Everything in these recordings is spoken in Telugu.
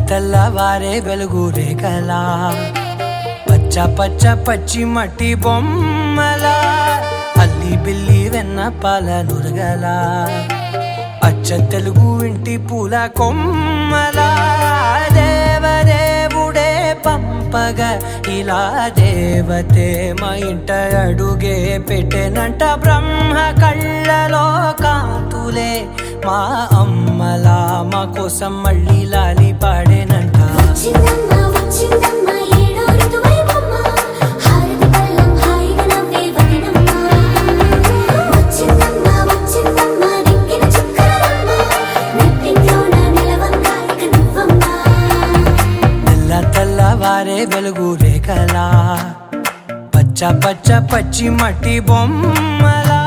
తెల్లవారే వెలుగు రేఖలా పచ్చ పచ్చ పచ్చి మట్టి బొమ్మలా అల్లి బిల్లి వెన్న పాల నురగలా అచ్చ తెలుగు ఇంటి పూల కొమ్మలా దేవదేవుడే పంపగా ఇలా దేవతే మా ఇంట అడుగే పెట్టెనంట బ్రహ్మ కళ్ళలో కాంతులే మా అమ్మలా మా కోసం మళ్ళీ లాలి పాడేనంట తెల్లవారే వెలుగు రేఖలా పచ్చ పచ్చ పచ్చి మట్టి బొమ్మలా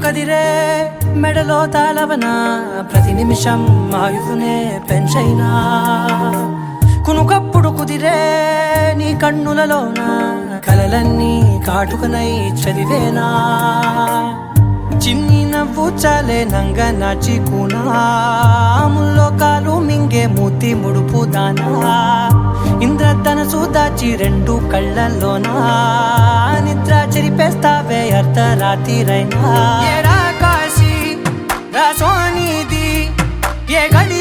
కదిరే మెడలో తాళవన ప్రతి నిమిషం ఆయుధునే పెంచైనా కునుకప్పుడు కుదిరే నీ కన్నులలోన కలలన్నీ కాటుకనై చదివేనా చిన్ని నవ్వు చాలే నంగ నాచి కూనాముల్లో కాలు మింగే మూతి ముడుపు దానా ఇంద్రధనసు దాచి రెండు కళ్ళల్లోనా నిద్ర చెరిపేస్తావే అర్ధరాత్రిరైనా కాశీ రాసోనిది ఏ గడి